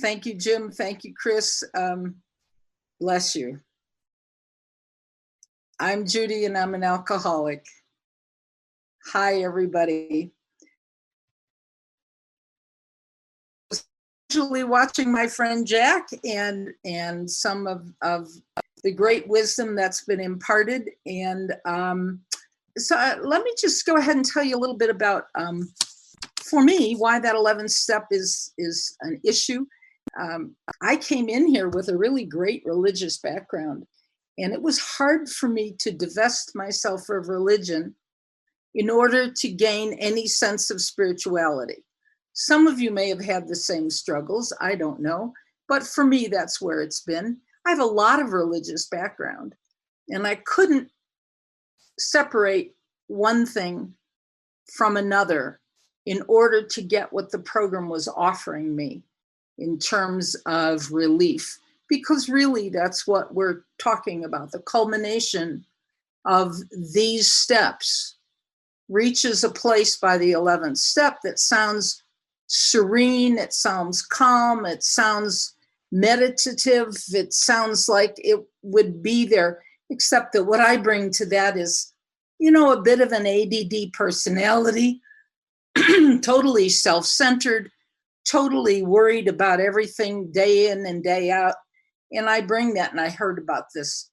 Thank you, Jim. Thank you, Chris. Bless you. I'm Judy and I'm an alcoholic. Hi, everybody. Usually watching my friend Jack and some of the great wisdom that's been imparted. And so let me just go ahead and tell you a little bit about, for me, why that 11th step is an issue. I came in here with a really great religious background, and it was hard for me to divest myself of religion in order to gain any sense of spirituality. Some of you may have had the same struggles, I don't know, but for me, that's where it's been. I have a lot of religious background, and I couldn't separate one thing from another in order to get what the program was offering me in terms of relief, because really that's what we're talking about. The culmination of these steps reaches a place by the 11th step that sounds serene, it sounds calm, it sounds meditative, it sounds like it would be there, except that what I bring to that is, you know, a bit of an ADD personality, totally self-centered, totally worried about everything day in and day out. And I bring that, and I heard about this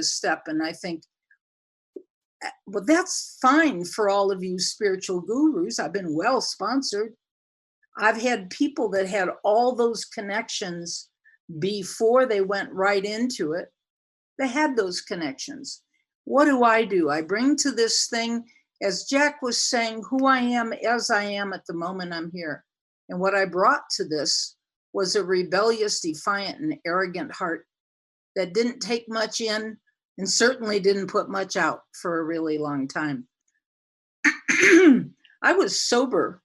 step, and I think, well, that's fine for all of you spiritual gurus. I've been well sponsored. I've had people that had all those connections before they went right into it. They had those connections. What do? I bring to this thing, as Jack was saying, who I am as I am at the moment I'm here. And what I brought to this was a rebellious, defiant, and arrogant heart that didn't take much in and certainly didn't put much out for a really long time. I was sober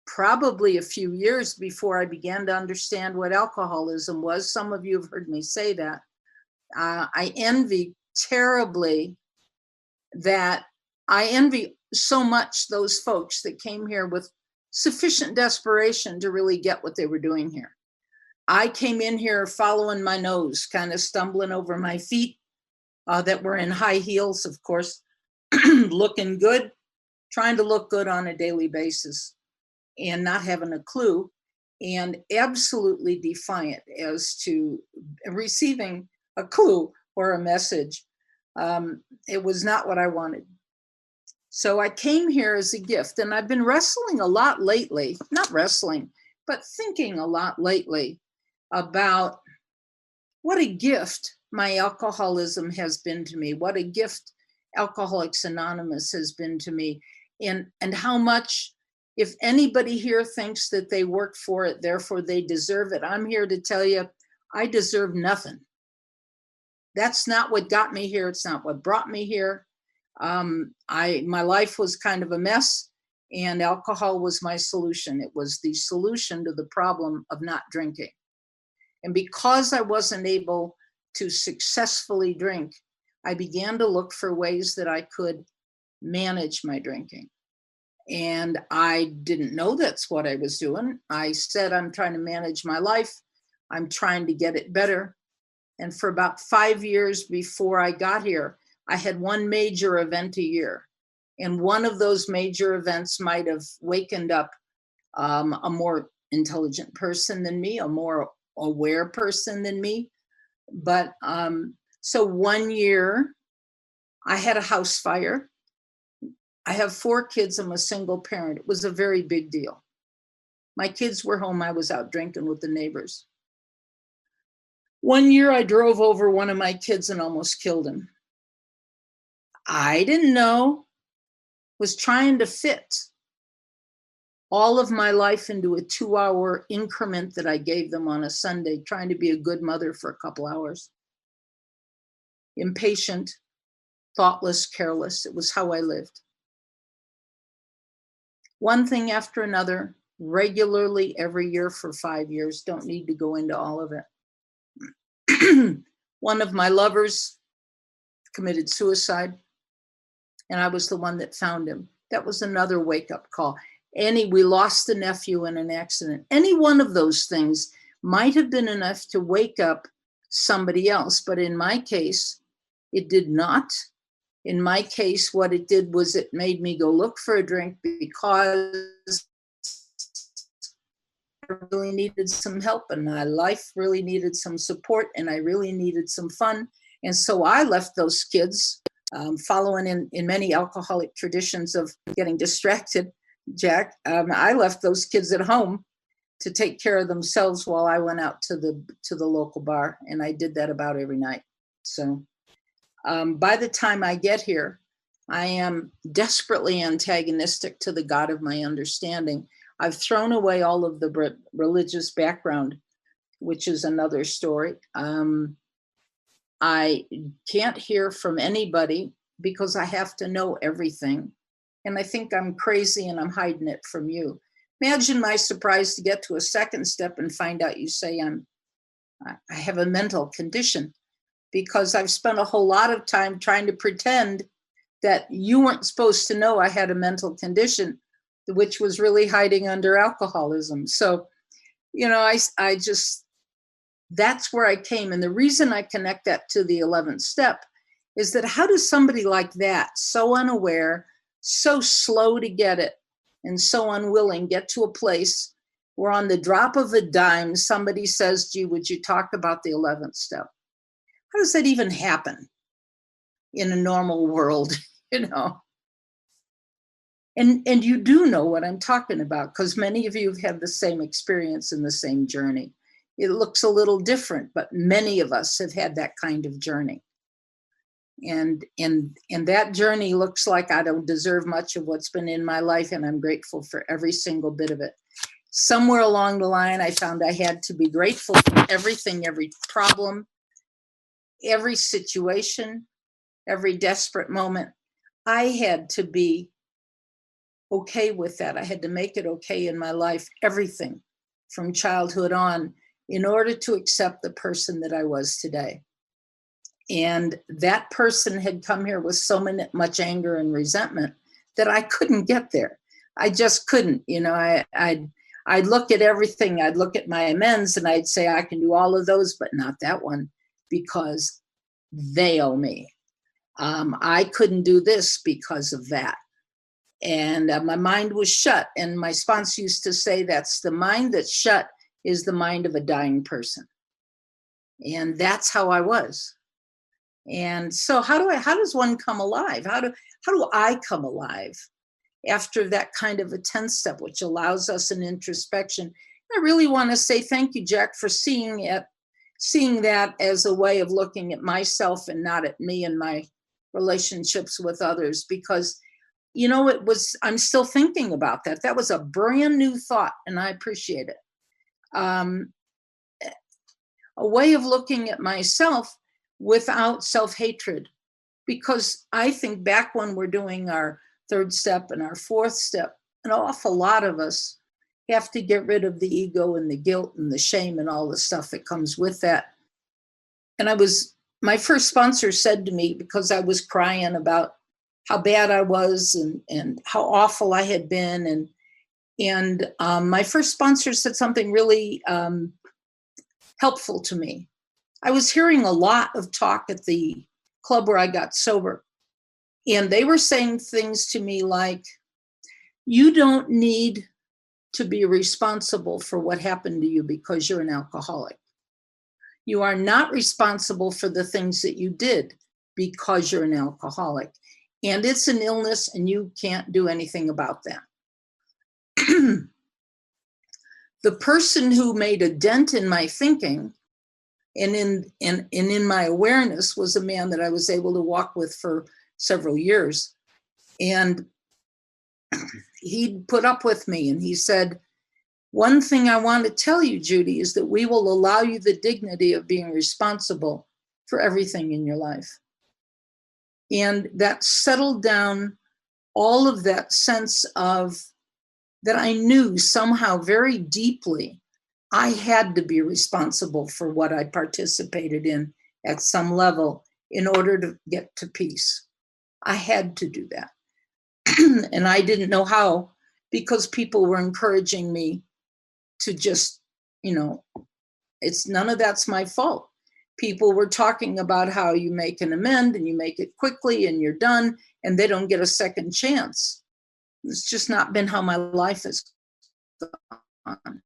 probably a few years before I began to understand what alcoholism was. Some of you have heard me say that. I envy terribly that I envy so much those folks that came here with sufficient desperation to really get what they were doing here. I came in here following my nose, kind of stumbling over my feet that were in high heels, of course, looking good, trying to look good on a daily basis and not having a clue, and absolutely defiant as to receiving a clue or a message. It was not what I wanted. So I came here as a gift, and I've been wrestling a lot lately, not wrestling, but thinking a lot lately about what a gift my alcoholism has been to me, what a gift Alcoholics Anonymous has been to me, and how much, if anybody here thinks that they work for it, therefore they deserve it, I'm here to tell you, I deserve nothing. That's not what got me here. It's not what brought me here. My life was kind of a mess, and alcohol was my solution. It was the solution to the problem of not drinking. And because I wasn't able to successfully drink, I began to look for ways that I could manage my drinking. And I didn't know that's what I was doing. I said, I'm trying to manage my life. I'm trying to get it better. And for about 5 years before I got here, I had one major event a year. And one of those major events might have wakened up a more intelligent person than me, a more aware person than me. But so 1 year, I had a house fire. I have 4 kids. I'm a single parent. It was a very big deal. My kids were home. I was out drinking with the neighbors. 1 year, I drove over one of my kids and almost killed him. I didn't know, was trying to fit all of my life into a 2-hour increment that I gave them on a Sunday, trying to be a good mother for a couple hours. Impatient, thoughtless, careless. It was how I lived. One thing after another, regularly every year for 5 years. Don't need to go into all of it. One of my lovers committed suicide, and I was the one that found him. That was another wake-up call. we lost a nephew in an accident. Any one of those things might have been enough to wake up somebody else. But in my case, it did not. In my case, what it did was it made me go look for a drink because I really needed some help and my life really needed some support and I really needed some fun. And so I left those kids, following in many alcoholic traditions of getting distracted, Jack. I left those kids at home to take care of themselves while I went out to the local bar, and I did that about every night. So by the time I get here, I am desperately antagonistic to the God of my understanding. I've thrown away all of the religious background, which is another story. I can't hear from anybody because I have to know everything. And I think I'm crazy and I'm hiding it from you. Imagine my surprise to get to a second step and find out you say I have a mental condition, because I've spent a whole lot of time trying to pretend that you weren't supposed to know I had a mental condition, which was really hiding under alcoholism. So, I just, that's where I came. And the reason I connect that to the 11th step is that how does somebody like that, so unaware, so slow to get it, and so unwilling, get to a place where on the drop of a dime, somebody says, gee, would you talk about the 11th step? How does that even happen in a normal world, And you do know what I'm talking about, because many of you have had the same experience and the same journey. It looks a little different, but many of us have had that kind of journey. And that journey looks like I don't deserve much of what's been in my life, and I'm grateful for every single bit of it. Somewhere along the line, I found I had to be grateful for everything, every problem, every situation, every desperate moment. I had to be okay with that. I had to make it okay in my life, everything from childhood on, in order to accept the person that I was today. And that person had come here with so much anger and resentment that I couldn't get there. I just couldn't. I'd look at everything. I'd look at my amends and I'd say, I can do all of those, but not that one, because they owe me. I couldn't do this because of that. And my mind was shut. And my sponsor used to say, that's the mind that's shut is the mind of a dying person. And that's how I was. And so how does one come alive? How do I come alive after that kind of a 10th step, which allows us an introspection? I really want to say thank you, Jack, for seeing that as a way of looking at myself and not at me and my relationships with others, because I'm still thinking about that. That was a brand new thought, and I appreciate it. A way of looking at myself without self-hatred, because I think back when we're doing our 3rd step and our 4th step, an awful lot of us have to get rid of the ego and the guilt and the shame and all the stuff that comes with that. And my first sponsor said to me, because I was crying about how bad I was and how awful I had been. And my first sponsor said something really helpful to me. I was hearing a lot of talk at the club where I got sober, and they were saying things to me like, you don't need to be responsible for what happened to you because you're an alcoholic. You are not responsible for the things that you did because you're an alcoholic. And it's an illness and you can't do anything about that. The person who made a dent in my thinking and in my awareness was a man that I was able to walk with for several years. And he put up with me and he said, one thing I want to tell you, Judy, is that we will allow you the dignity of being responsible for everything in your life. And that settled down all of that sense of that I knew somehow very deeply I had to be responsible for what I participated in at some level in order to get to peace. I had to do that. And I didn't know how, because people were encouraging me to just, it's none of that's my fault. People were talking about how you make an amend and you make it quickly and you're done and they don't get a second chance. It's just not been how my life has gone.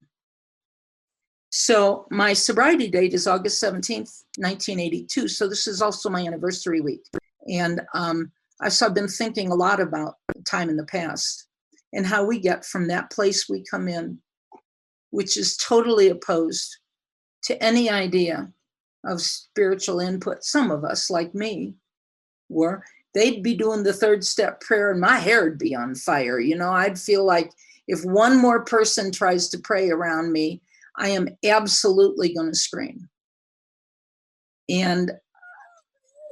So my sobriety date is August 17th, 1982. So this is also my anniversary week. And I've been thinking a lot about time in the past and how we get from that place we come in, which is totally opposed to any idea of spiritual input. Some of us, like me, they'd be doing the third step prayer and my hair would be on fire. I'd feel like if one more person tries to pray around me, I am absolutely going to scream. And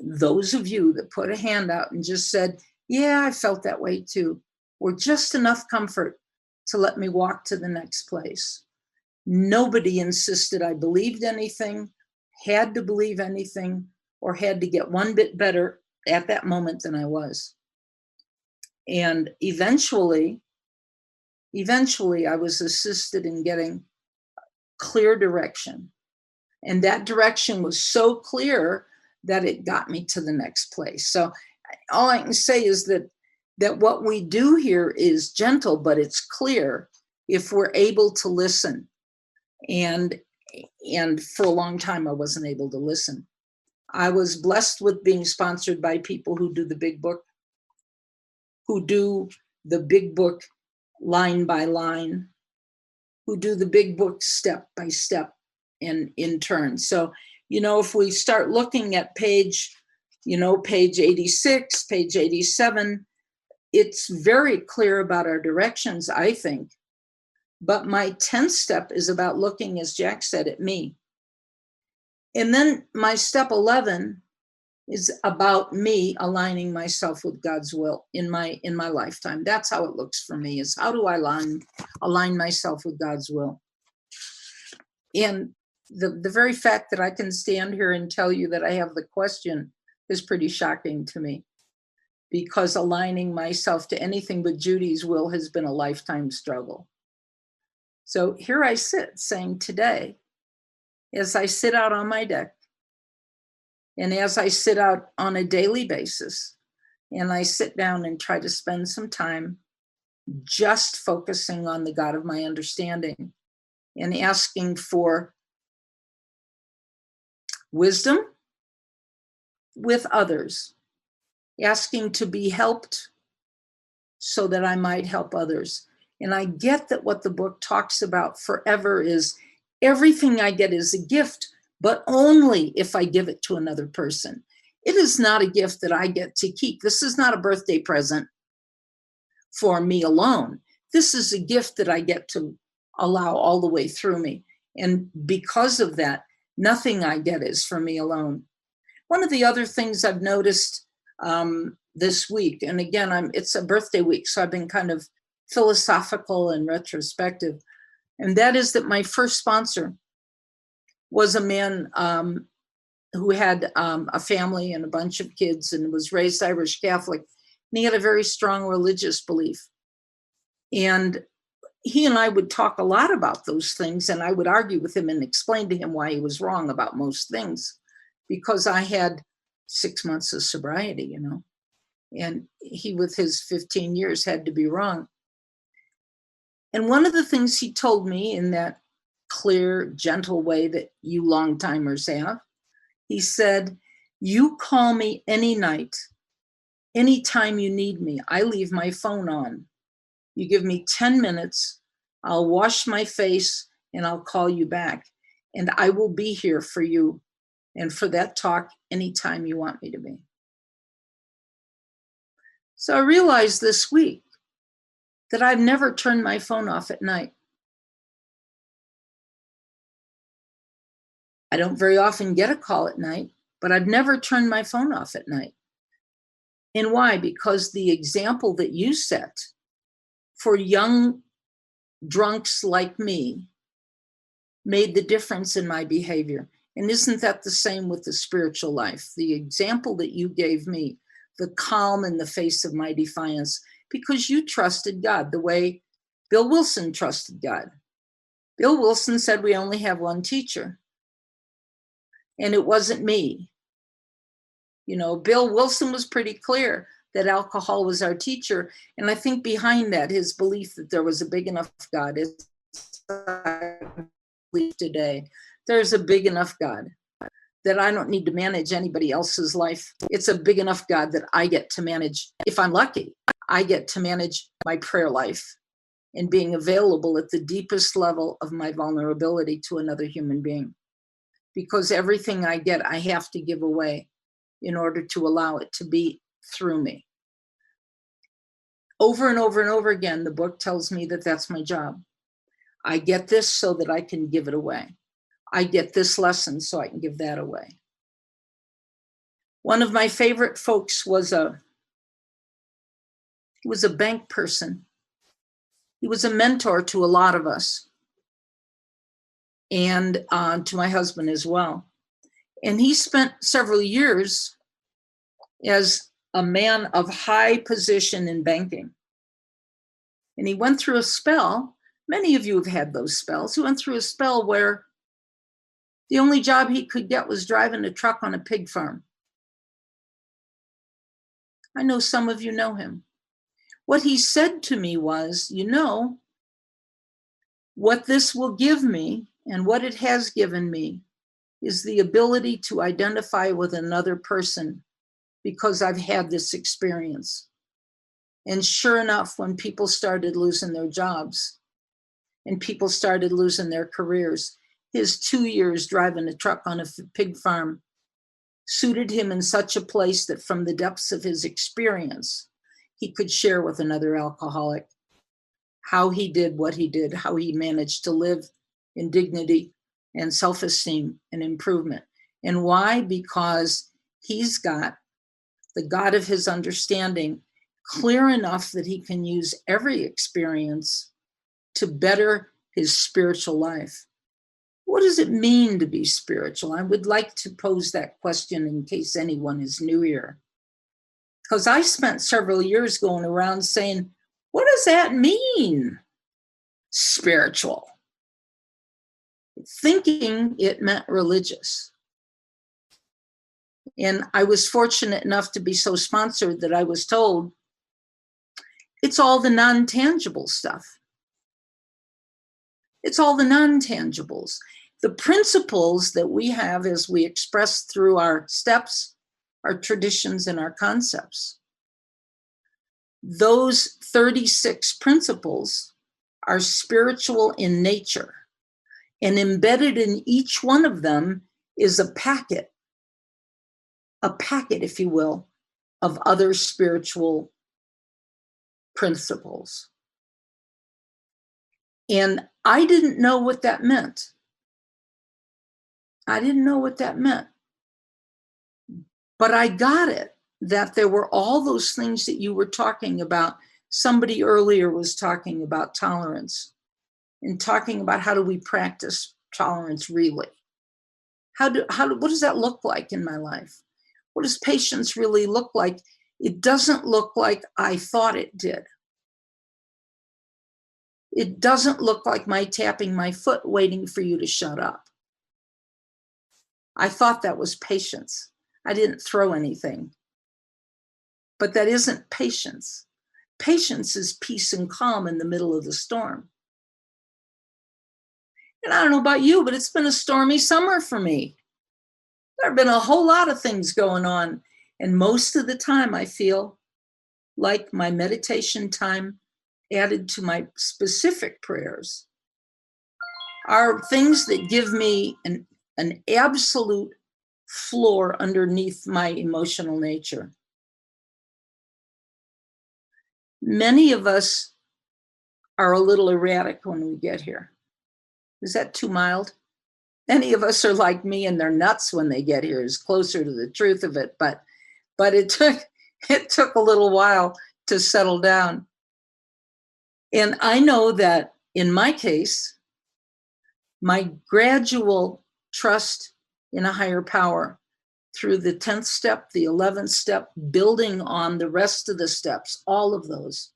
those of you that put a hand out and just said, yeah, I felt that way too, were just enough comfort to let me walk to the next place. Nobody insisted I believed anything, had to believe anything, or had to get one bit better at that moment than I was. And eventually I was assisted in getting clear direction. And that direction was so clear that it got me to the next place. So all I can say is that what we do here is gentle, but it's clear if we're able to listen. And for a long time, I wasn't able to listen. I was blessed with being sponsored by people who do the big book, who do the big book line by line, who do the big book step by step and in turn. So, if we start looking at page 86, page 87, it's very clear about our directions, I think. But my 10th step is about looking, as Jack said, at me. And then my step 11 is about me aligning myself with God's will in my lifetime. That's how it looks for me, is how do I align myself with God's will? And the very fact that I can stand here and tell you that I have the question is pretty shocking to me, because aligning myself to anything but Judy's will has been a lifetime struggle. So here I sit saying today, as I sit out on my deck, and as I sit out on a daily basis, and I sit down and try to spend some time just focusing on the God of my understanding and asking for wisdom with others, asking to be helped so that I might help others. And I get that what the book talks about forever is everything I get is a gift, but only if I give it to another person. It is not a gift that I get to keep. This is not a birthday present for me alone. This is a gift that I get to allow all the way through me. And because of that, nothing I get is for me alone. One of the other things I've noticed this week, and again, it's a birthday week, so I've been kind of philosophical and retrospective, and that is that my first sponsor was a man who had a family and a bunch of kids and was raised Irish Catholic, and he had a very strong religious belief. And he and I would talk a lot about those things, and I would argue with him and explain to him why he was wrong about most things, because I had 6 months of sobriety, and he, with his 15 years, had to be wrong. And one of the things he told me in that clear, gentle way that you long-timers have, he said, you call me any night, anytime you need me. I leave my phone on. You give me 10 minutes, I'll wash my face and I'll call you back. And I will be here for you and for that talk anytime you want me to be. So I realized this week that I've never turned my phone off at night. I don't very often get a call at night, but I've never turned my phone off at night. And why? Because the example that you set for young drunks like me made the difference in my behavior. And isn't that the same with the spiritual life? The example that you gave me, the calm in the face of my defiance, because you trusted God the way Bill Wilson trusted God. Bill Wilson said we only have one teacher, and it wasn't me. You know, Bill Wilson was pretty clear that alcohol was our teacher. And I think behind that, his belief that there was a big enough God is I believe today. There's a big enough God that I don't need to manage anybody else's life. It's a big enough God that I get to manage. If I'm lucky, I get to manage my prayer life and being available at the deepest level of my vulnerability to another human being. Because everything I get, I have to give away in order to allow it to be through me. Over and over and over again, the book tells me that that's my job. I get this so that I can give it away. I get this lesson so I can give that away. One of my favorite folks was a bank person. He was a mentor to a lot of us, and to my husband as well. And he spent several years as a man of high position in banking. And he went through a spell, many of you have had those spells, he went through a spell where the only job he could get was driving a truck on a pig farm. I know some of you know him. What he said to me was, you know, what this will give me and what it has given me is the ability to identify with another person because I've had this experience. And sure enough, when people started losing their jobs and people started losing their careers, his 2 years driving a truck on a pig farm suited him in such a place that from the depths of his experience, he could share with another alcoholic how he did what he did, how he managed to live in dignity and self-esteem and improvement. And why? Because he's got the God of his understanding clear enough that he can use every experience to better his spiritual life. What does it mean to be spiritual? I would like to pose that question in case anyone is new here. Because I spent several years going around saying, what does that mean, spiritual? Thinking it meant religious. And I was fortunate enough to be so sponsored that I was told it's all the non-tangible stuff. It's all the non-tangibles. The principles that we have as we express through our steps, our traditions, and our concepts. Those 36 principles are spiritual in nature. And embedded in each one of them is a packet, if you will, of other spiritual principles. And I didn't know what that meant. I didn't know what that meant. But I got it, that there were all those things that you were talking about. Somebody earlier was talking about tolerance and talking about how do we practice tolerance really? What does that look like in my life? What does patience really look like? It doesn't look like I thought it did. It doesn't look like my tapping my foot waiting for you to shut up. I thought that was patience. I didn't throw anything. But that isn't patience. Patience is peace and calm in the middle of the storm. And I don't know about you, but it's been a stormy summer for me. There have been a whole lot of things going on. And most of the time I feel like my meditation time added to my specific prayers are things that give me an absolute floor underneath my emotional nature. Many of us are a little erratic when we get here. Is that too mild? Many of us are like me and they're nuts when they get here, is closer to the truth of it. But it took a little while to settle down. And I know that in my case, my gradual trust in a higher power through the 10th step, the 11th step, building on the rest of the steps, all of those,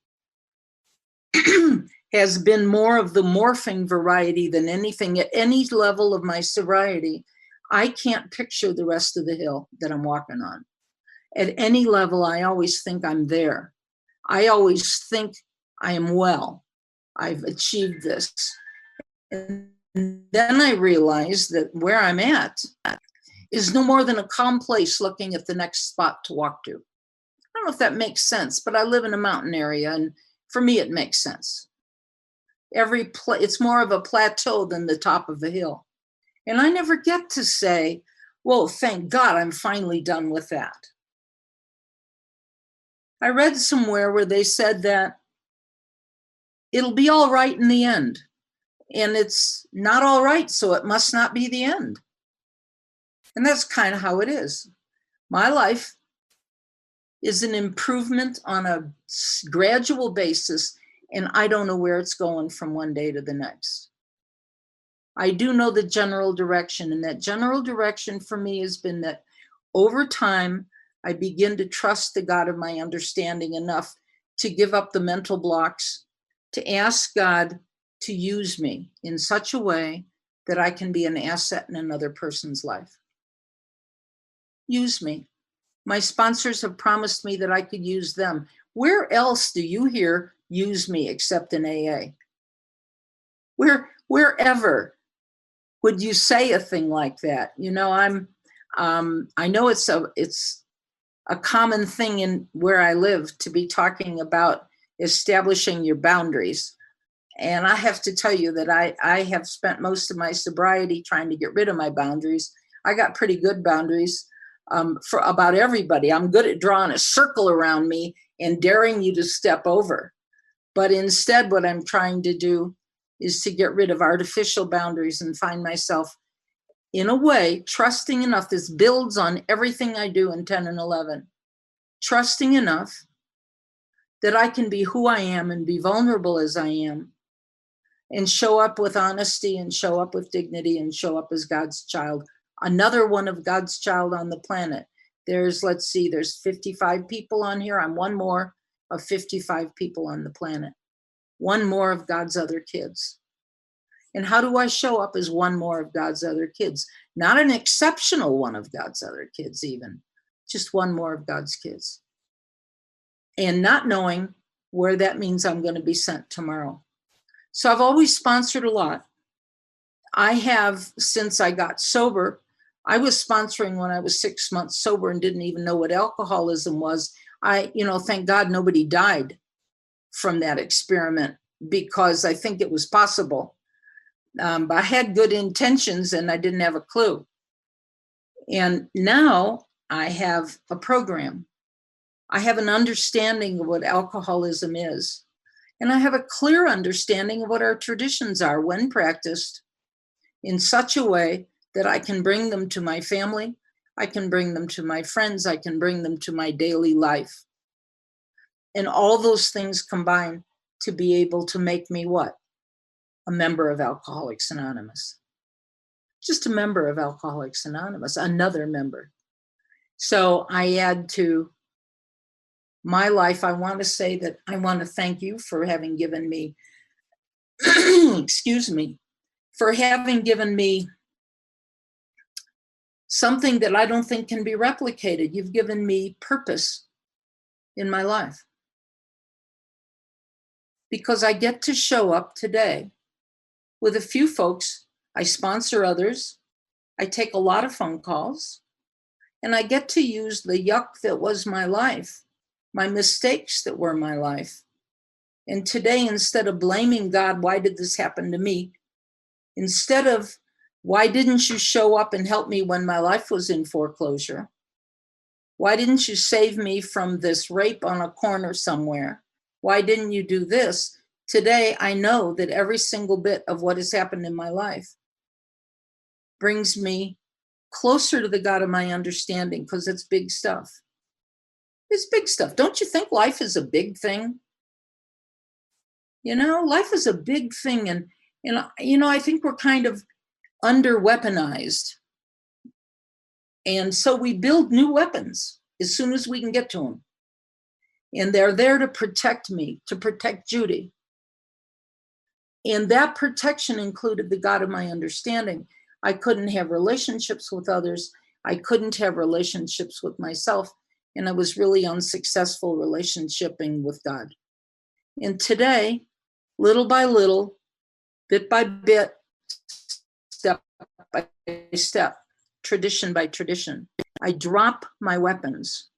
has been more of the morphing variety than anything at any level of my sobriety. I can't picture the rest of the hill that I'm walking on. At any level, I always think I'm there. I always think I am well. I've achieved this. And then I realize that where I'm at is no more than a calm place looking at the next spot to walk to. I don't know if that makes sense, but I live in a mountain area, and for me, it makes sense. It's more of a plateau than the top of a hill. And I never get to say, well, thank God I'm finally done with that. I read somewhere where they said that it'll be all right in the end. And it's not all right, so it must not be the end. And that's kind of how it is. My life is an improvement on a gradual basis, and I don't know where it's going from one day to the next. I do know the general direction, and that general direction for me has been that over time, I begin to trust the God of my understanding enough to give up the mental blocks, to ask God to use me in such a way that I can be an asset in another person's life. Use me. My sponsors have promised me that I could use them. Where else do you hear use me except in AA? Wherever would you say a thing like that? You know, I know it's a common thing in where I live to be talking about establishing your boundaries. And I have to tell you that I have spent most of my sobriety trying to get rid of my boundaries. I got pretty good boundaries for about everybody. I'm good at drawing a circle around me and daring you to step over. But instead, what I'm trying to do is to get rid of artificial boundaries and find myself, in a way, trusting enough. This builds on everything I do in 10 and 11. Trusting enough that I can be who I am and be vulnerable as I am, and show up with honesty and show up with dignity and show up as God's child. Another one of God's child on the planet. There's 55 people on here. I'm one more of 55 people on the planet. One more of God's other kids. And how do I show up as one more of God's other kids? Not an exceptional one of God's other kids even, just one more of God's kids. And not knowing where that means I'm going to be sent tomorrow. So I've always sponsored a lot. I have, since I got sober, I was sponsoring when I was 6 months sober and didn't even know what alcoholism was. Thank God nobody died from that experiment, because I think it was possible. But I had good intentions and I didn't have a clue. And now I have a program. I have an understanding of what alcoholism is. And I have a clear understanding of what our traditions are when practiced in such a way that I can bring them to my family, I can bring them to my friends, I can bring them to my daily life. And all those things combine to be able to make me what? A member of Alcoholics Anonymous. Just a member of Alcoholics Anonymous, another member. So I add to my life, I want to say that I want to thank you for having given me, excuse me, for having given me something that I don't think can be replicated. You've given me purpose in my life. Because I get to show up today with a few folks. I sponsor others. I take a lot of phone calls. And I get to use the yuck that was my life, my mistakes that were my life. And today, instead of blaming God, why did this happen to me? Instead of, why didn't you show up and help me when my life was in foreclosure? Why didn't you save me from this rape on a corner somewhere? Why didn't you do this? Today, I know that every single bit of what has happened in my life brings me closer to the God of my understanding, because it's big stuff. It's big stuff. Don't you think life is a big thing? You know, life is a big thing. And I think we're kind of under weaponized. And so we build new weapons as soon as we can get to them. And they're there to protect me, to protect Judy. And that protection included the God of my understanding. I couldn't have relationships with others. I couldn't have relationships with myself. And I was really unsuccessful relationshiping with God. And today, little by little, bit by bit, step by step, tradition by tradition, I drop my weapons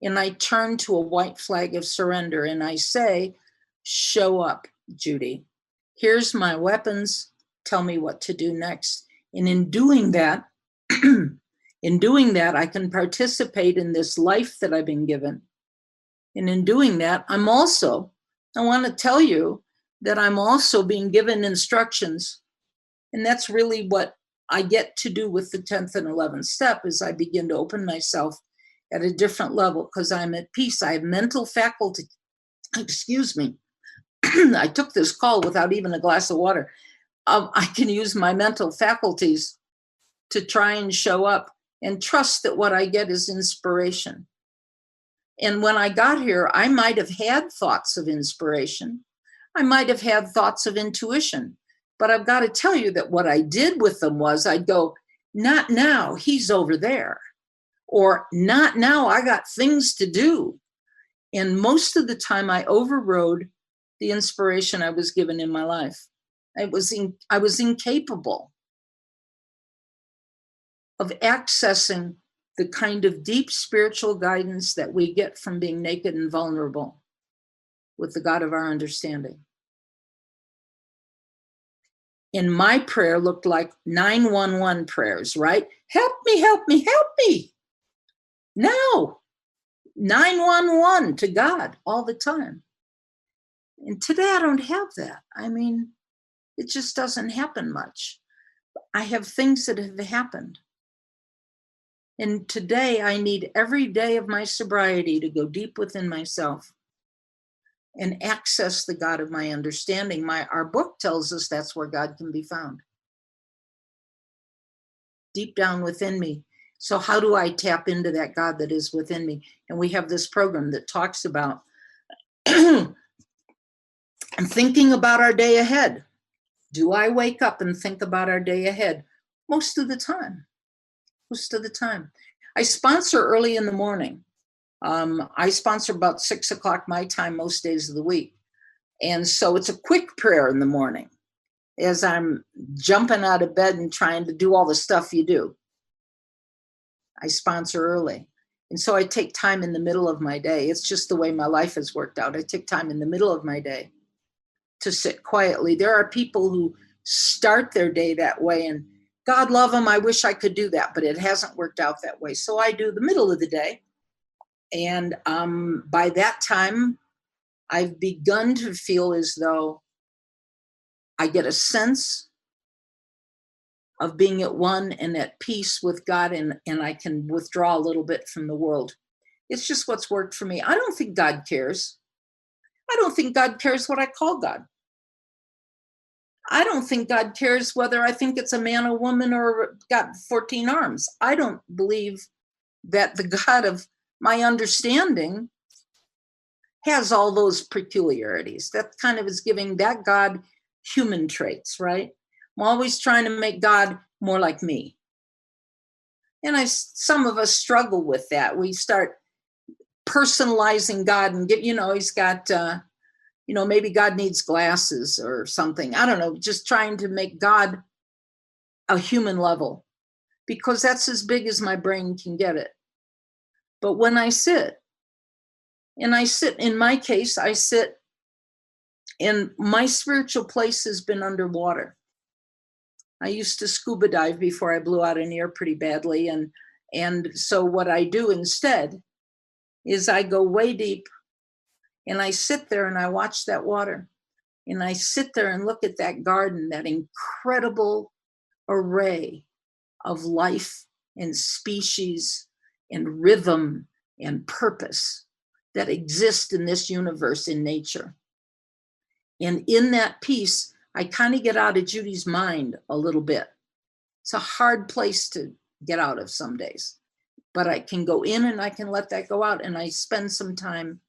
and I turn to a white flag of surrender and I say, show up, Judy. Here's my weapons. Tell me what to do next. And in doing that, I can participate in this life that I've been given. And in doing that, I want to tell you that I'm also being given instructions. And that's really what I get to do with the 10th and 11th step is I begin to open myself at a different level because I'm at peace. I have mental faculty. Excuse me. I took this call without even a glass of water. I can use my mental faculties to try and show up and trust that what I get is inspiration. And when I got here, I might have had thoughts of inspiration. I might have had thoughts of intuition. But I've got to tell you that what I did with them was I'd go, not now, he's over there. Or not now, I got things to do. And most of the time I overrode the inspiration I was given in my life. I was incapable of accessing the kind of deep spiritual guidance that we get from being naked and vulnerable with the God of our understanding. And my prayer looked like 911 prayers, right? Help me, help me, help me. No, 911 to God all the time. And today I don't have that. I mean, it just doesn't happen much. I have things that have happened. And today I need every day of my sobriety to go deep within myself and access the God of my understanding. Our book tells us that's where God can be found. Deep down within me. So how do I tap into that God that is within me? And we have this program that talks about and thinking about our day ahead. Do I wake up and think about our day ahead? Most of the time. Most of the time. I sponsor early in the morning. I sponsor about 6 o'clock my time most days of the week. And so it's a quick prayer in the morning as I'm jumping out of bed and trying to do all the stuff you do. I sponsor early. And so I take time in the middle of my day. It's just the way my life has worked out. I take time in the middle of my day to sit quietly. There are people who start their day that way and God love them. I wish I could do that, but it hasn't worked out that way. So I do the middle of the day. And by that time, I've begun to feel as though I get a sense of being at one and at peace with God, and I can withdraw a little bit from the world. It's just what's worked for me. I don't think God cares. I don't think God cares what I call God. I don't think God cares whether I think it's a man, a woman, or got 14 arms. I don't believe that the God of my understanding has all those peculiarities. That kind of is giving that God human traits, right? I'm always trying to make God more like me. And some of us struggle with that. We start personalizing God and he's got, maybe God needs glasses or something. I don't know, just trying to make God a human level because that's as big as my brain can get it. But when I sit, in my case, I sit and my spiritual place has been underwater. I used to scuba dive before I blew out an ear pretty badly. And so what I do instead is I go way deep and I sit there and I watch that water. And I sit there and look at that garden, that incredible array of life and species and rhythm and purpose that exist in this universe, in nature. And in that piece, I kind of get out of Judy's mind a little bit. It's a hard place to get out of some days, but I can go in and I can let that go out and I spend some time.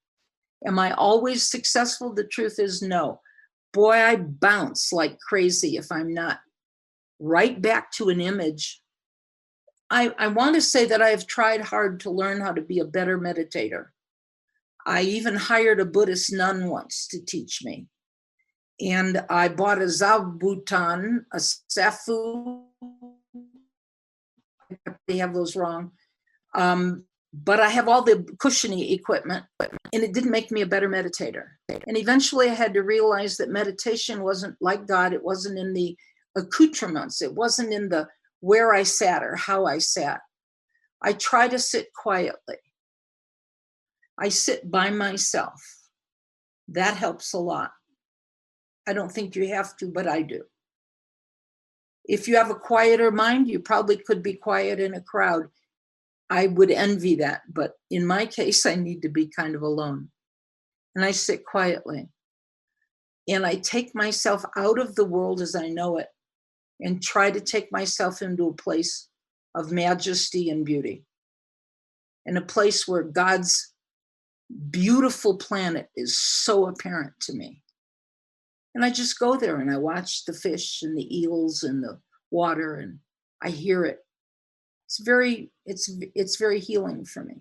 Am I always successful? The truth is no, boy, I bounce like crazy if I'm not right back to an image. I want to say that I have tried hard to learn how to be a better meditator. I even hired a Buddhist nun once to teach me. And I bought a zabuton, a sefu. They have those wrong. But I have all the cushiony equipment, and it didn't make me a better meditator. And eventually I had to realize that meditation wasn't like God. It wasn't in the accoutrements. It wasn't in the where I sat or how I sat. I try to sit quietly. I sit by myself. That helps a lot. I don't think you have to, but I do. If you have a quieter mind, you probably could be quiet in a crowd. I would envy that, but in my case, I need to be kind of alone. And I sit quietly. And I take myself out of the world as I know it and try to take myself into a place of majesty and beauty, in a place where God's beautiful planet is so apparent to me. And I just go there and I watch the fish and the eels and the water, and I hear it. It's very healing for me.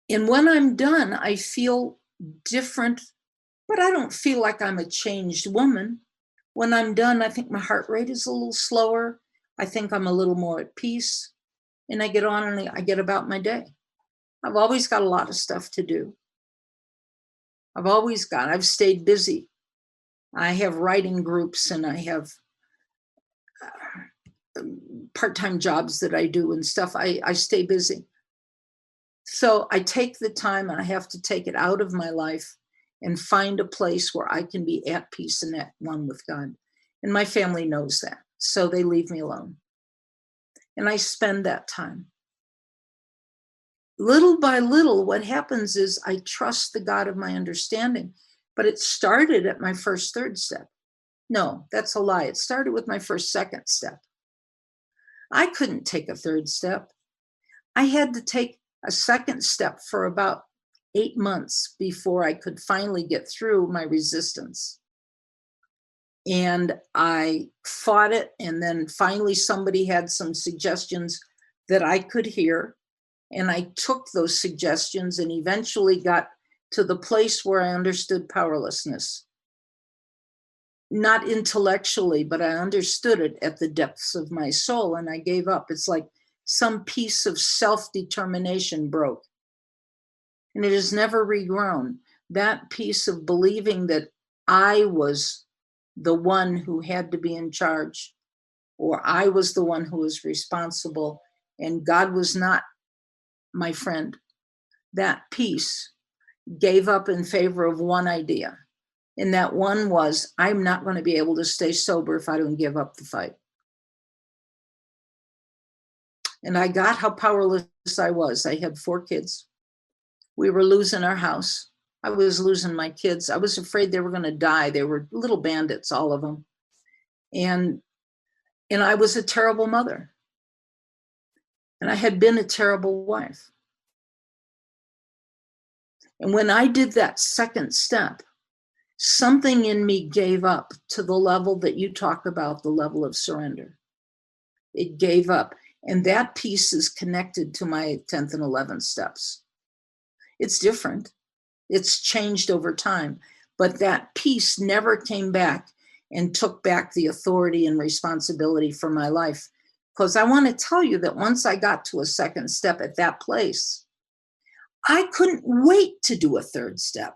And when I'm done, I feel different, but I don't feel like I'm a changed woman. When I'm done, I think my heart rate is a little slower. I think I'm a little more at peace, and I get on and I get about my day. I've always got a lot of stuff to do. I've stayed busy. I have writing groups, and I have part-time jobs that I do and stuff. I stay busy. So I take the time, and I have to take it out of my life and find a place where I can be at peace and at one with God. And my family knows that, so they leave me alone. And I spend that time. Little by little, what happens is I trust the God of my understanding. But it started at my first third step. No, that's a lie. It started with my first second step. I couldn't take a third step. I had to take a second step for about 8 months before I could finally get through my resistance. And I fought it, and then finally somebody had some suggestions that I could hear, and I took those suggestions and eventually got to the place where I understood powerlessness. Not intellectually, but I understood it at the depths of my soul, and I gave up. It's like some piece of self-determination broke, and it has never regrown. That piece of believing that I was the one who had to be in charge, or I was the one who was responsible, and God was not my friend. That piece gave up in favor of one idea. And that one was, I'm not going to be able to stay sober if I don't give up the fight. And I got how powerless I was. I had 4 kids. We were losing our house. I was losing my kids. I was afraid they were going to die. They were little bandits, all of them. And I was a terrible mother. And I had been a terrible wife. And when I did that second step, something in me gave up to the level that you talk about, the level of surrender. It gave up. And that piece is connected to my 10th and 11th steps. It's different. It's changed over time. But that piece never came back and took back the authority and responsibility for my life. Because I want to tell you that once I got to a second step at that place, I couldn't wait to do a third step.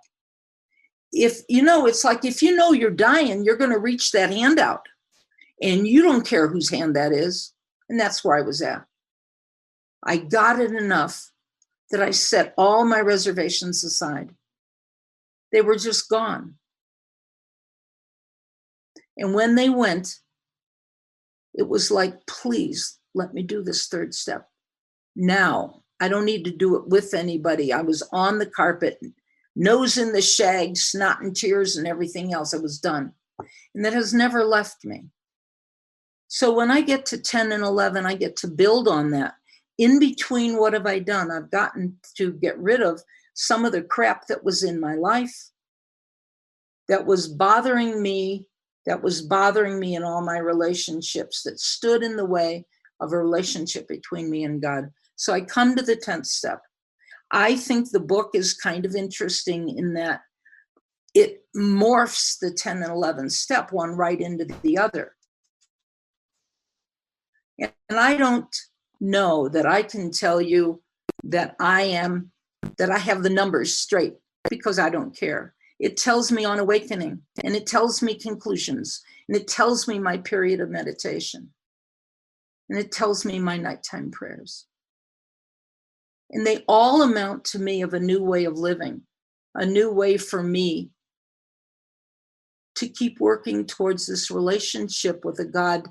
It's like if you know you're dying, you're going to reach that hand out, and you don't care whose hand that is. And that's where I was at. I got it enough that I set all my reservations aside. They were just gone. And when they went, it was like, please let me do this third step now. I don't need to do it with anybody. I was on the carpet, nose in the shag, snot and tears and everything else. I was done. And that has never left me. So when I get to 10 and 11, I get to build on that. In between, what have I done? I've gotten to get rid of some of the crap that was in my life. that was bothering me, in all my relationships, that stood in the way of a relationship between me and God. So I come to the 10th step. I think the book is kind of interesting in that it morphs the 10 and 11 step one right into the other. And I don't know that I can tell you that I have the numbers straight, because I don't care. It tells me on awakening, and it tells me conclusions, and it tells me my period of meditation, and it tells me my nighttime prayers. And they all amount to me of a new way of living, a new way for me to keep working towards this relationship with a God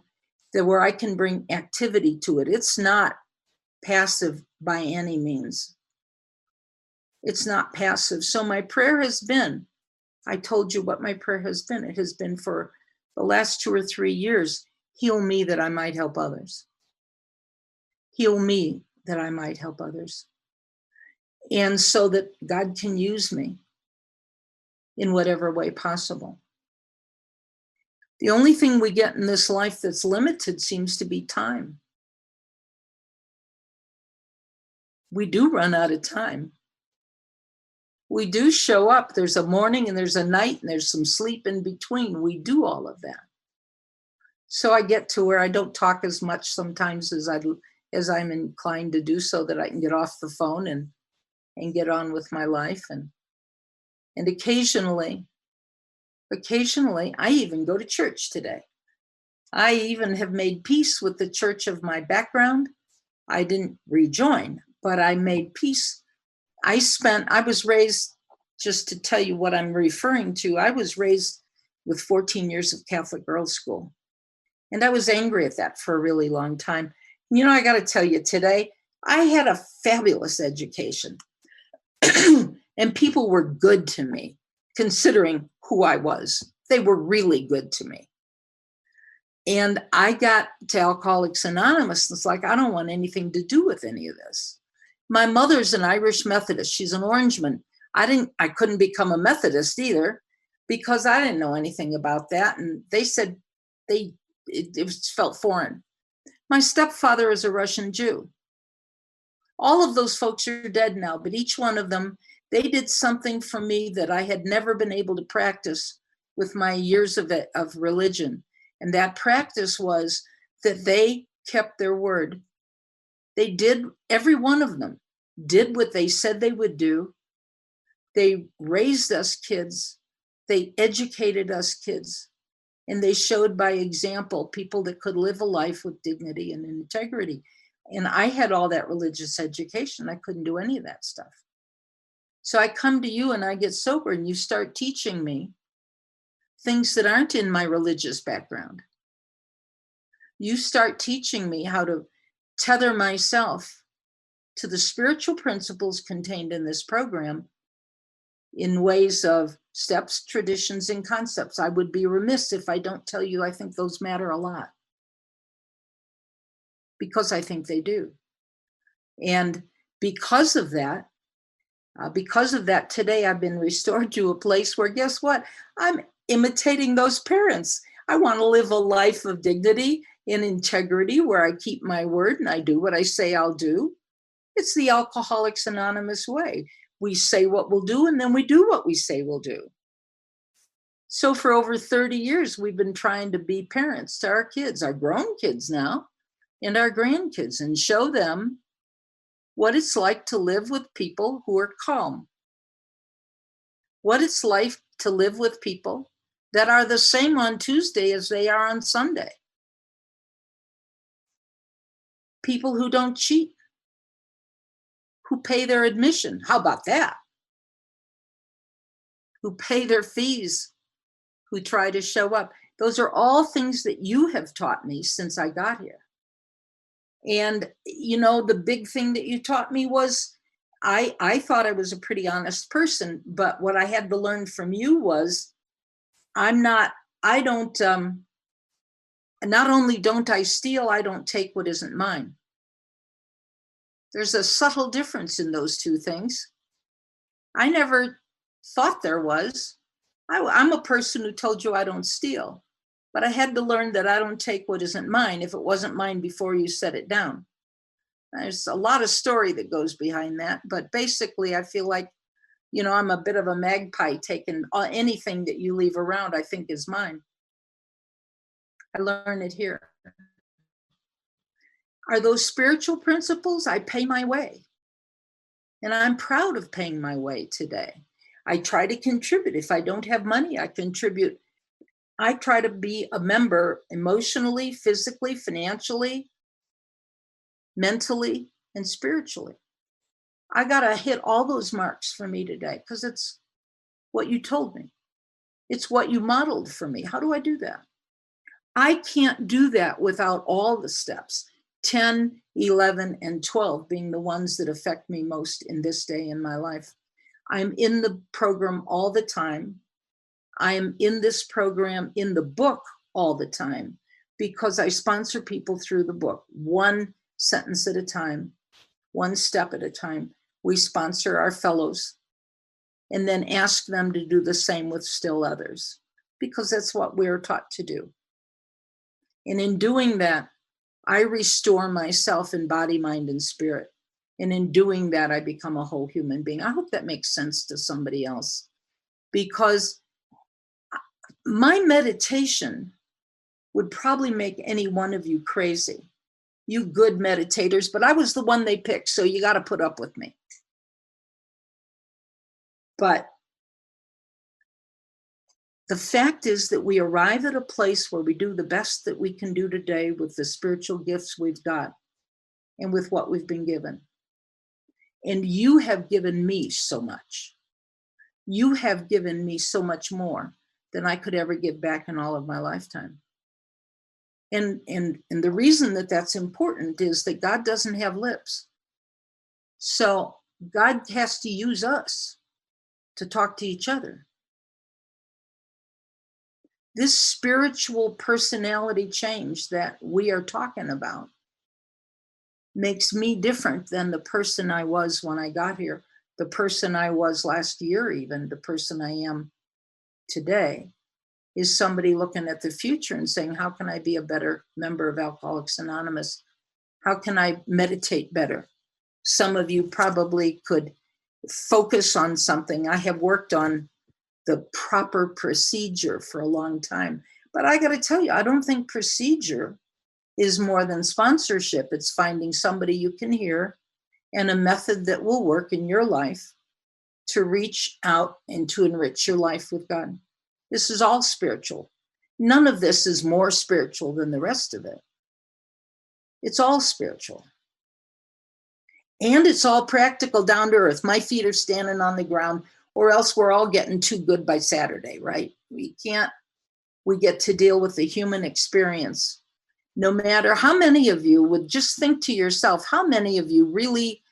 that where I can bring activity to it. It's not passive by any means. It's not passive. So my prayer has been, I told you what my prayer has been. It has been for the last 2 or 3 years, heal me that I might help others. Heal me that I might help others. And so that God can use me in whatever way possible. The only thing we get in this life that's limited seems to be time. We do run out of time. We do show up. There's a morning and there's a night and there's some sleep in between. We do all of that. So I get to where I don't talk as much sometimes as I'm inclined to do, so that I can get off the phone and get on with my life. And occasionally, I even go to church today. I even have made peace with the church of my background. I didn't rejoin, but I made peace. I was raised, just to tell you what I'm referring to, I was raised with 14 years of Catholic girls' school. And I was angry at that for a really long time. You know, I got to tell you today, I had a fabulous education. And people were good to me, considering who I was. They were really good to me. And I got to Alcoholics Anonymous. And it's like, I don't want anything to do with any of this. My mother's an Irish Methodist. She's an Orangeman. I couldn't become a Methodist either, because I didn't know anything about that. And they said it felt foreign. My stepfather is a Russian Jew. All of those folks are dead now, but each one of them, they did something for me that I had never been able to practice with my years of religion. And that practice was that they kept their word. They did, every one of them did what they said they would do. They raised us kids. They educated us kids. And they showed by example people that could live a life with dignity and integrity. And I had all that religious education. I couldn't do any of that stuff. So I come to you and I get sober, and you start teaching me things that aren't in my religious background. You start teaching me how to tether myself to the spiritual principles contained in this program in ways of steps, traditions, and concepts. I would be remiss if I don't tell you I think those matter a lot, because I think they do. And because of that, today I've been restored to a place where, guess what? I'm imitating those parents. I want to live a life of dignity and integrity where I keep my word and I do what I say I'll do. It's the Alcoholics Anonymous way. We say what we'll do, and then we do what we say we'll do. So for over 30 years, we've been trying to be parents to our kids, our grown kids now, and our grandkids, and show them what it's like to live with people who are calm. What it's like to live with people that are the same on Tuesday as they are on Sunday. People who don't cheat, who pay their admission. How about that? Who pay their fees, who try to show up. Those are all things that you have taught me since I got here. And, you know, the big thing that you taught me was I thought I was a pretty honest person, but what I had to learn from you was not only don't I steal, I don't take what isn't mine. There's a subtle difference in those two things. I never thought there was. I'm a person who told you I don't steal, but I had to learn that I don't take what isn't mine if it wasn't mine before you set it down. There's a lot of story that goes behind that, but basically I feel like, I'm a bit of a magpie taking anything that you leave around I think is mine. I learned it here. Are those spiritual principles? I pay my way. And I'm proud of paying my way today. I try to contribute. If I don't have money, I contribute. I try to be a member emotionally, physically, financially, mentally, and spiritually. I got to hit all those marks for me today because it's what you told me. It's what you modeled for me. How do I do that? I can't do that without all the steps, 10, 11, and 12 being the ones that affect me most in this day in my life. I'm in the program all the time. I am in this program in the book all the time because I sponsor people through the book, one sentence at a time, one step at a time. We sponsor our fellows and then ask them to do the same with still others because that's what we're taught to do. And in doing that, I restore myself in body, mind, and spirit. And in doing that, I become a whole human being. I hope that makes sense to somebody else because my meditation would probably make any one of you crazy, you good meditators, but I was the one they picked, so you got to put up with me. But the fact is that we arrive at a place where we do the best that we can do today with the spiritual gifts we've got and with what we've been given. And you have given me so much. You have given me so much more than I could ever give back in all of my lifetime. And the reason that that's important is that God doesn't have lips. So God has to use us to talk to each other. This spiritual personality change that we are talking about makes me different than the person I was when I got here, the person I was last year, even the person I am today, is somebody looking at the future and saying, how can I be a better member of Alcoholics Anonymous? How can I meditate better? Some of you probably could focus on something. I have worked on the proper procedure for a long time, but I got to tell you, I don't think procedure is more than sponsorship. It's finding somebody you can hear and a method that will work in your life to reach out and to enrich your life with God. This is all spiritual. None of this is more spiritual than the rest of it. It's all spiritual. And it's all practical, down to earth. My feet are standing on the ground, or else we're all getting too good by Saturday, right? We get to deal with the human experience. No matter how many of you would just think to yourself, how many of you really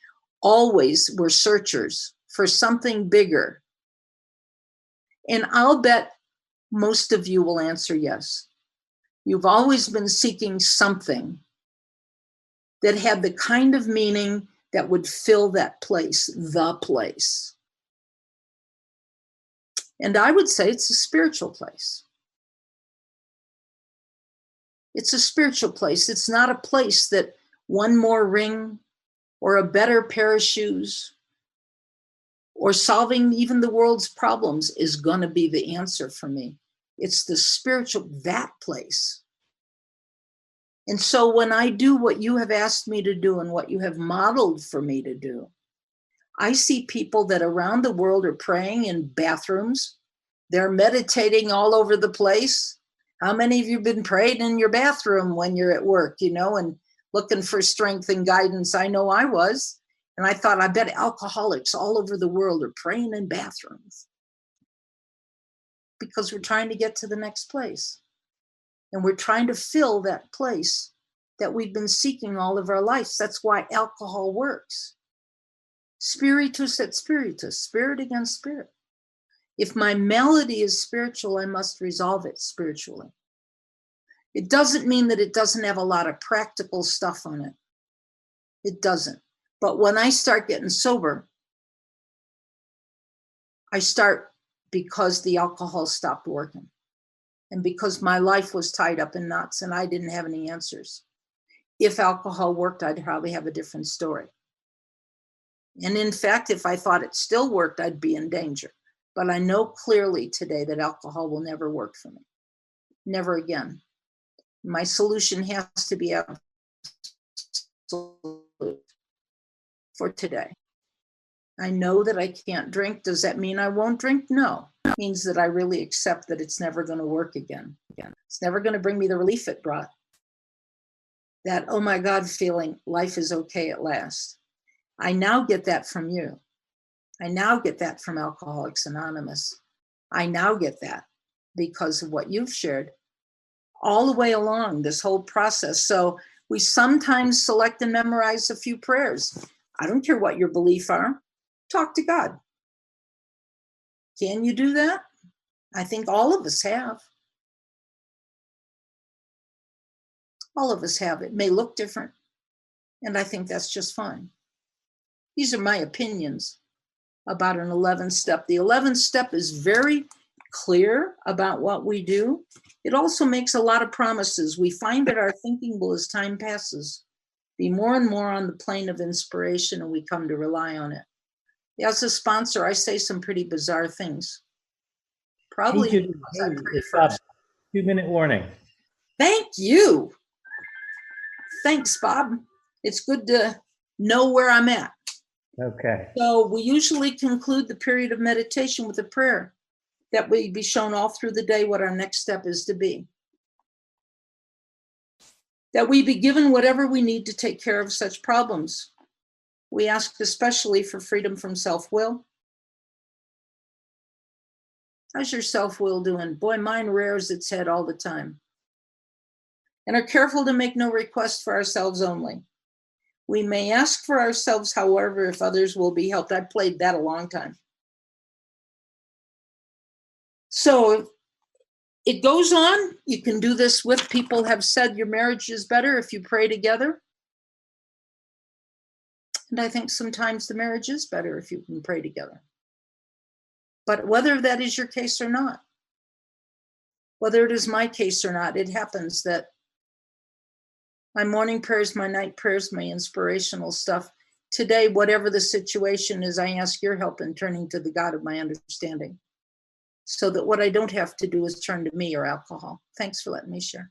always were searchers for something bigger? And I'll bet most of you will answer yes. You've always been seeking something that had the kind of meaning that would fill that place, the place. And I would say it's a spiritual place. It's a spiritual place. It's not a place that one more ring or a better pair of shoes or solving even the world's problems is going to be the answer for me. It's the spiritual, that place. And so when I do what you have asked me to do and what you have modeled for me to do, I see people that around the world are praying in bathrooms. They're meditating all over the place. How many of you have been praying in your bathroom when you're at work, and looking for strength and guidance? I know I was. And I thought, I bet alcoholics all over the world are praying in bathrooms because we're trying to get to the next place. And we're trying to fill that place that we've been seeking all of our lives. That's why alcohol works. Spiritus et spiritus, spirit against spirit. If my malady is spiritual, I must resolve it spiritually. It doesn't mean that it doesn't have a lot of practical stuff on it. It doesn't. But when I start getting sober, I start because the alcohol stopped working and because my life was tied up in knots and I didn't have any answers. If alcohol worked, I'd probably have a different story. And in fact, if I thought it still worked, I'd be in danger. But I know clearly today that alcohol will never work for me. Never again. My solution has to be absolute for today. I know that I can't drink. Does that mean I won't drink? No. It means that I really accept that it's never going to work again. It's never going to bring me the relief it brought. That, oh my God, feeling life is okay at last. I now get that from you. I now get that from Alcoholics Anonymous. I now get that because of what you've shared all the way along this whole process. So we sometimes select and memorize a few prayers. I don't care what your beliefs are. Talk to God. Can you do that? I think all of us have. All of us have. It may look different, and I think that's just fine. These are my opinions about an 11th step. The 11th step is very clear about what we do. It also makes a lot of promises. We find that our thinking will, as time passes, be more and more on the plane of inspiration, and we come to rely on it. As a sponsor, I say some pretty bizarre things. Probably hey, Judy, because I pray it's Bob. first. 2-minute warning. Thank you. Thanks, Bob. It's good to know where I'm at. Okay. So we usually conclude the period of meditation with a prayer that we be shown all through the day what our next step is to be. That we be given whatever we need to take care of such problems. We ask especially for freedom from self-will. How's your self-will doing? Boy, mine rears its head all the time. And are careful to make no request for ourselves only. We may ask for ourselves, however, if others will be helped. I played that a long time. So it goes on. You can do this with people have said your marriage is better if you pray together. And I think sometimes the marriage is better if you can pray together. But whether that is your case or not, whether it is my case or not, it happens that my morning prayers, my night prayers, my inspirational stuff. Today, whatever the situation is, I ask your help in turning to the God of my understanding so that what I don't have to do is turn to me or alcohol. Thanks for letting me share.